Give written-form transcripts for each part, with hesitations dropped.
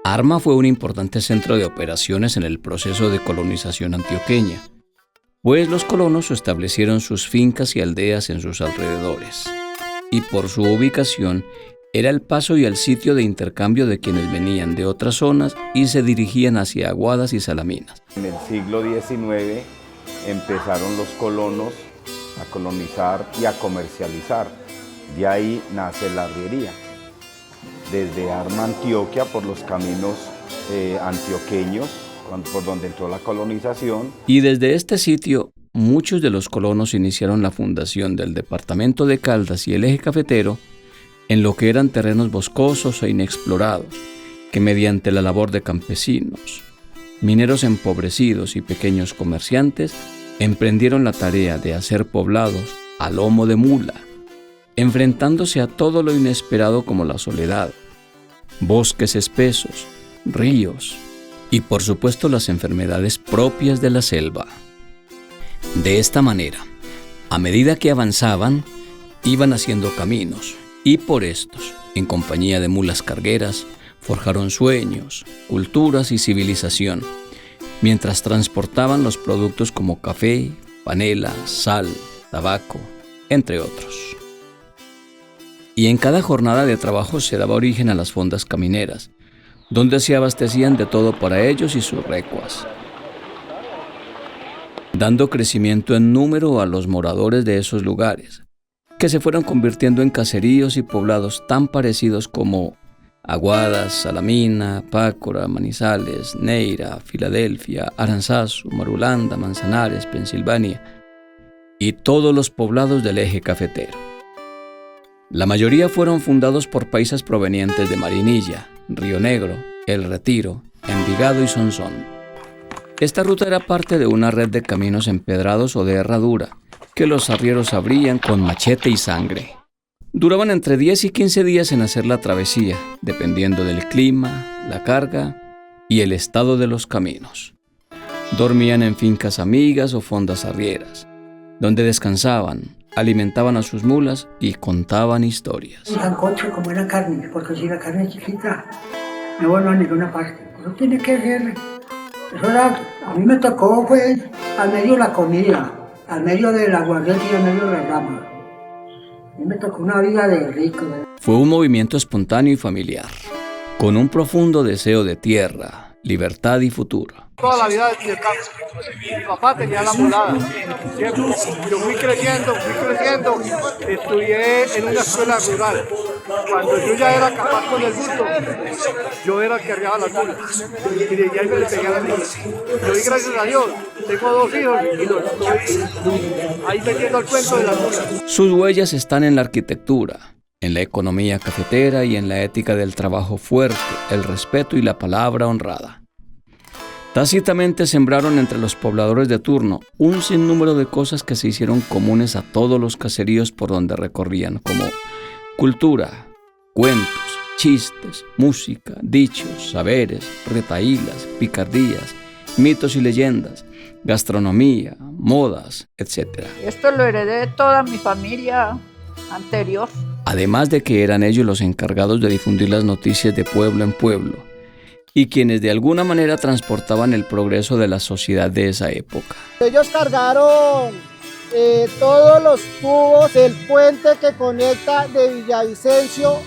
Arma fue un importante centro de operaciones en el proceso de colonización antioqueña, pues los colonos establecieron sus fincas y aldeas en sus alrededores, y por su ubicación era el paso y el sitio de intercambio de quienes venían de otras zonas y se dirigían hacia Aguadas y Salaminas. En el siglo XIX empezaron los colonos a colonizar y a comercializar. De ahí nace la arriería. Desde Arma, Antioquia, por los caminos antioqueños, por donde entró la colonización. Y desde este sitio, muchos de los colonos iniciaron la fundación del departamento de Caldas y el eje cafetero en lo que eran terrenos boscosos e inexplorados, que mediante la labor de campesinos, mineros empobrecidos y pequeños comerciantes, emprendieron la tarea de hacer poblados a lomo de mula, enfrentándose a todo lo inesperado como la soledad, bosques espesos, ríos y por supuesto las enfermedades propias de la selva. De esta manera, a medida que avanzaban, iban haciendo caminos y por estos, en compañía de mulas cargueras, forjaron sueños, culturas y civilización, mientras transportaban los productos como café, panela, sal, tabaco, entre otros. Y en cada jornada de trabajo se daba origen a las fondas camineras, donde se abastecían de todo para ellos y sus recuas, dando crecimiento en número a los moradores de esos lugares, que se fueron convirtiendo en caseríos y poblados tan parecidos como Aguadas, Salamina, Pácora, Manizales, Neira, Filadelfia, Aranzazu, Marulanda, Manzanares, Pensilvania y todos los poblados del eje cafetero. La mayoría fueron fundados por paisas provenientes de Marinilla, Río Negro, El Retiro, Envigado y Sonsón. Esta ruta era parte de una red de caminos empedrados o de herradura que los arrieros abrían con machete y sangre. Duraban entre 10 y 15 días en hacer la travesía, dependiendo del clima, la carga y el estado de los caminos. Dormían en fincas amigas o fondas arrieras, donde descansaban, alimentaban a sus mulas y contaban historias. Un sancocho como la carne, porque si la carne es chiquita, no va a ninguna parte. Eso tiene que ser. A mí me tocó, pues, al medio de la comida, al medio del aguardiente y al medio de la rama. A mí me tocó una vida de rico. Fue un movimiento espontáneo y familiar, con un profundo deseo de tierra, libertad y futuro. Toda la vida del campo. Mi papá tenía la mulada. Siempre. Yo fui creciendo. Estudié en una escuela rural. Cuando yo ya era capaz con el bulto, yo era el que arriaba las mulas. Y de ahí me le pegué a las mulas. Yo, y gracias a Dios, tengo 2 hijos y los estoy ahí metiendo al cuento de las mulas. Sus huellas están en la arquitectura, en la economía cafetera y en la ética del trabajo fuerte, el respeto y la palabra honrada. Tácitamente sembraron entre los pobladores de turno un sinnúmero de cosas que se hicieron comunes a todos los caseríos por donde recorrían, como cultura, cuentos, chistes, música, dichos, saberes, retahílas, picardías, mitos y leyendas, gastronomía, modas, etc. Esto lo heredé de toda mi familia anterior. Además de que eran ellos los encargados de difundir las noticias de pueblo en pueblo, y quienes de alguna manera transportaban el progreso de la sociedad de esa época. Ellos cargaron todos los tubos del puente que conecta de Villavicencio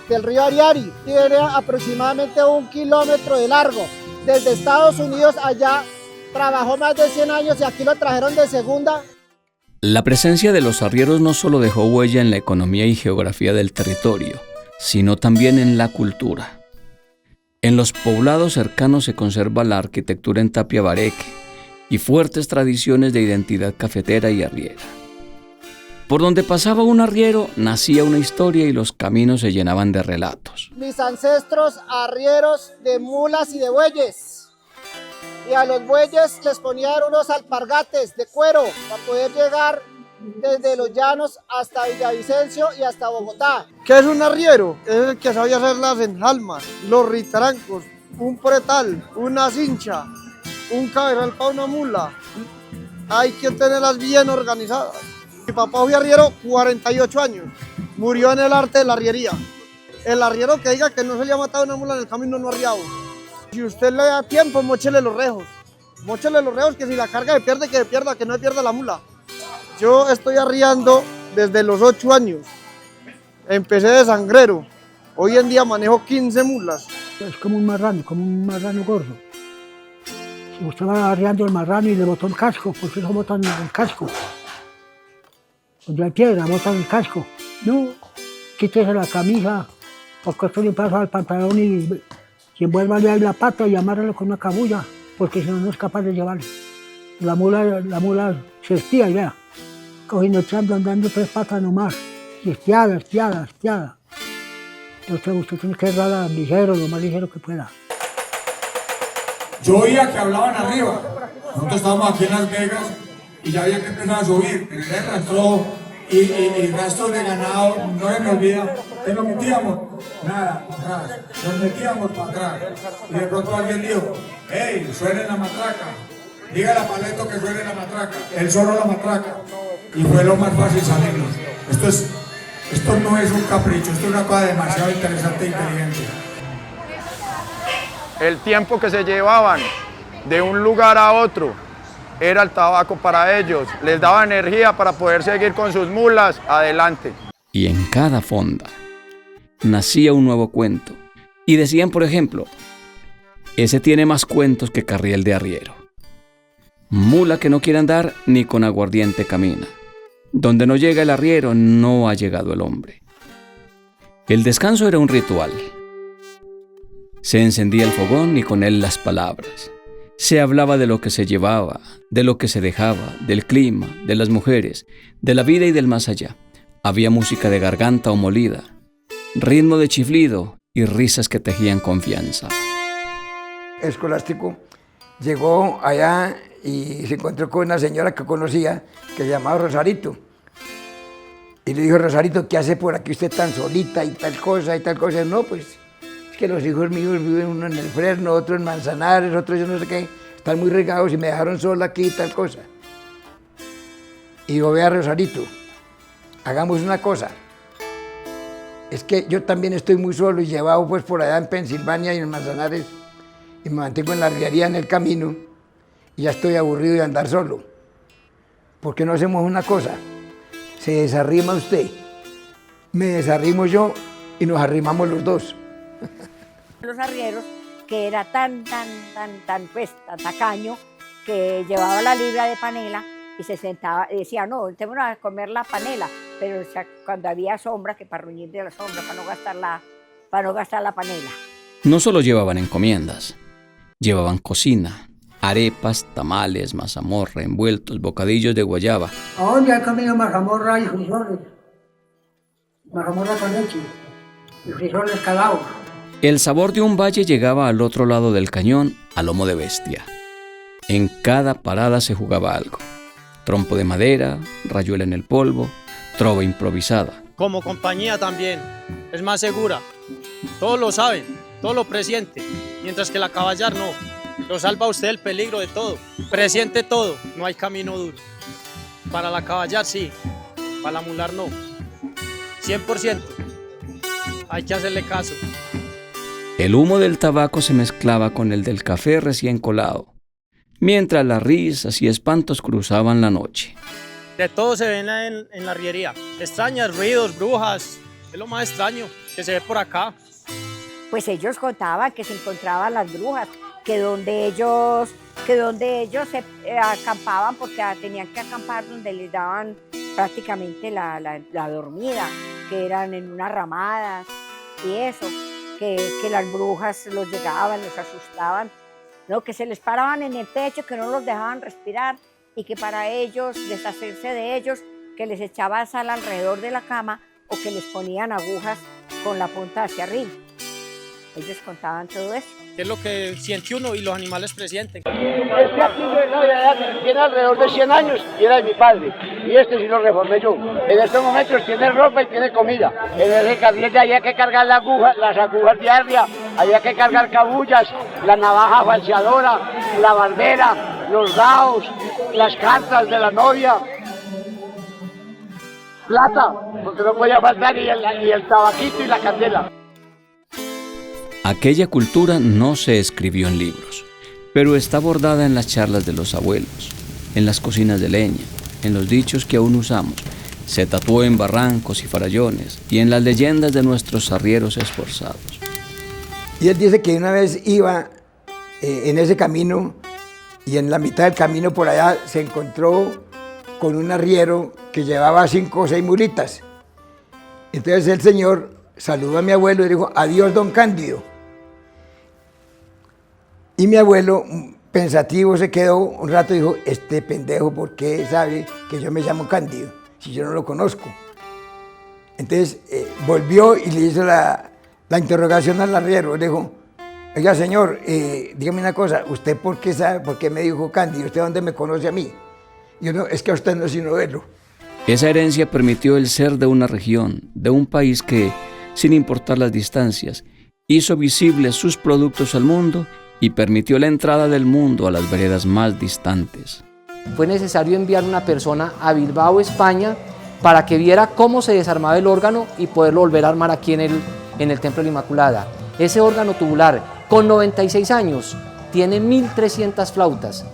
del río Ariari. Tiene aproximadamente 1 kilómetro de largo. Desde Estados Unidos allá trabajó más de 100 años y aquí lo trajeron de segunda. La presencia de los arrieros no solo dejó huella en la economía y geografía del territorio, sino también en la cultura. En los poblados cercanos se conserva la arquitectura en tapia bareque y fuertes tradiciones de identidad cafetera y arriera. Por donde pasaba un arriero, nacía una historia y los caminos se llenaban de relatos. Mis ancestros arrieros de mulas y de bueyes. Y a los bueyes les ponían unos alpargates de cuero para poder llegar desde los llanos hasta Villavicencio y hasta Bogotá. ¿Qué es un arriero? Es el que sabía hacer las enjalmas, los ritrancos, un pretal, una cincha, un cabezal para una mula. Hay que tenerlas bien organizadas. Mi papá fue arriero 48 años, murió en el arte de la arriería. El arriero que diga que no se le ha matado una mula en el camino no ha arriado. Si usted le da tiempo, móchele los rejos. Móchele los rejos, que si la carga se pierde, que se pierda, que no se pierda la mula. Yo estoy arriando desde los 8 años. Empecé de sangrero. Hoy en día manejo 15 mulas. Es como un marrano gordo. Si usted va arriando el marrano y le botó el casco, ¿por qué no botan el casco? Donde hay piedra, botan el casco. No, quítese la camisa, porque esto le pasa al pantalón y envuélvale ahí la pata y amárralo con una cabulla, porque si no, no es capaz de llevarlo. La mula se espía y vea, cogiendo andando 3 patas nomás, y espiada. Entonces usted tiene que darla ligero, lo más ligero que pueda. Yo oía que hablaban arriba. Nosotros estábamos aquí en Las Vegas y ya había que empezar a subir. El guerra entró y rastros de ganado, no se me olvida. ¿Qué nos metíamos? Nada. Nos metíamos para atrás. Y de pronto alguien dijo, hey, suene la matraca. Dígale a Paleto que suene la matraca. Él solo la matraca. Y fue lo más fácil salirnos. Esto no es un capricho, esto es una cosa demasiado interesante e inteligente. El tiempo que se llevaban de un lugar a otro era el tabaco para ellos, les daba energía para poder seguir con sus mulas adelante. Y en cada fonda nacía un nuevo cuento. Y decían, por ejemplo, ese tiene más cuentos que carriel de arriero. Mula que no quiere andar ni con aguardiente camina. Donde no llega el arriero, no ha llegado el hombre. El descanso era un ritual. Se encendía el fogón y con él las palabras. Se hablaba de lo que se llevaba, de lo que se dejaba, del clima, de las mujeres, de la vida y del más allá. Había música de garganta o molida, ritmo de chiflido y risas que tejían confianza. Escolástico llegó allá y se encontró con una señora que conocía, que se llamaba Rosarito. Y le dijo, Rosarito, ¿qué hace por aquí usted tan solita y tal cosa? No, pues, es que los hijos míos viven uno en el Fresno, otro en Manzanares, otro yo no sé qué, están muy regados y me dejaron sola aquí y tal cosa. Y digo, vea, Rosarito, hagamos una cosa. Es que yo también estoy muy solo y llevado pues por allá en Pensilvania y en Manzanares y me mantengo en la arriería en el camino y ya estoy aburrido de andar solo. ¿Por qué no hacemos una cosa? Se desarrima usted, me desarrimo yo y nos arrimamos los dos. Los arrieros, que era tan tacaño, que llevaba la libra de panela y se sentaba y decía, no, tenemos que comer la panela, pero o sea, cuando había sombra, que para ruñir de la sombra, para no gastar la panela. No solo llevaban encomiendas, llevaban cocina, arepas, tamales, mazamorra, envueltos, bocadillos de guayaba. ¿A dónde he comido mazamorra y frijoles? Mazamorra con leche y frijoles calados. El sabor de un valle llegaba al otro lado del cañón a lomo de bestia. En cada parada se jugaba algo. Trompo de madera, rayuela en el polvo, trova improvisada. Como compañía también, es más segura. Todos lo saben, todos lo presienten, mientras que la caballar no. Lo salva a usted el peligro de todo. Presiente todo, no hay camino duro. Para la caballar sí, para la mular no. 100%. Hay que hacerle caso. El humo del tabaco se mezclaba con el del café recién colado, mientras las risas y espantos cruzaban la noche. De todo se ve en la arriería. Extrañas, ruidos, brujas. Es lo más extraño que se ve por acá. Pues ellos contaban que se encontraban las brujas, que donde ellos se acampaban, porque tenían que acampar donde les daban prácticamente la dormida, que eran en unas ramadas y eso, que las brujas los llegaban, los asustaban, ¿no? Que se les paraban en el techo, que no los dejaban respirar y que para ellos, deshacerse de ellos, que les echaban sal alrededor de la cama o que les ponían agujas con la punta hacia arriba. Ellos contaban todo eso. ¿Qué es lo que siente uno y los animales presienten? Este aquí tiene alrededor de 100 años y era de mi padre. Y este sí lo reformé yo. En estos momentos tiene ropa y tiene comida. En ese carrete había que cargar las agujas diarias, había que cargar cabullas, la navaja falseadora, la bandera, los dados, las cartas de la novia. Plata, porque no podía faltar, y el tabaquito y la candela. Aquella cultura no se escribió en libros, pero está bordada en las charlas de los abuelos, en las cocinas de leña, en los dichos que aún usamos. Se tatuó en barrancos y farallones y en las leyendas de nuestros arrieros esforzados. Y él dice que una vez iba en ese camino y en la mitad del camino por allá se encontró con un arriero que llevaba 5 o 6 mulitas. Entonces el señor saludó a mi abuelo y dijo: adiós, don Cándido. Y mi abuelo, pensativo, se quedó un rato y dijo: este pendejo, ¿por qué sabe que yo me llamo Cándido si yo no lo conozco? Entonces volvió y le hizo la interrogación al arriero. Le dijo: oiga, señor, dígame una cosa, ¿usted por qué sabe, por qué me dijo Cándido? ¿Usted dónde me conoce a mí? Yo no, es que a usted no es sino verlo. Esa herencia permitió el ser de una región, de un país que, sin importar las distancias, hizo visibles sus productos al mundo y permitió la entrada del mundo a las veredas más distantes. Fue necesario enviar una persona a Bilbao, España, para que viera cómo se desarmaba el órgano y poderlo volver a armar aquí en el Templo de la Inmaculada. Ese órgano tubular, con 96 años, tiene 1.300 flautas.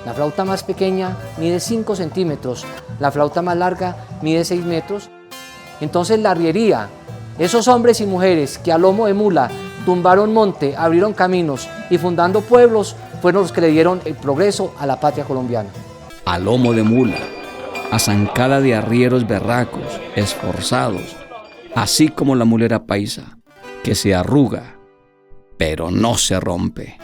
La flauta más pequeña mide 5 centímetros, la flauta más larga mide 6 metros. Entonces la arriería, esos hombres y mujeres que a lomo de mula tumbaron monte, abrieron caminos y fundando pueblos, fueron los que le dieron el progreso a la patria colombiana. A lomo de mula, a zancada de arrieros berracos, esforzados, así como la mulera paisa, que se arruga, pero no se rompe.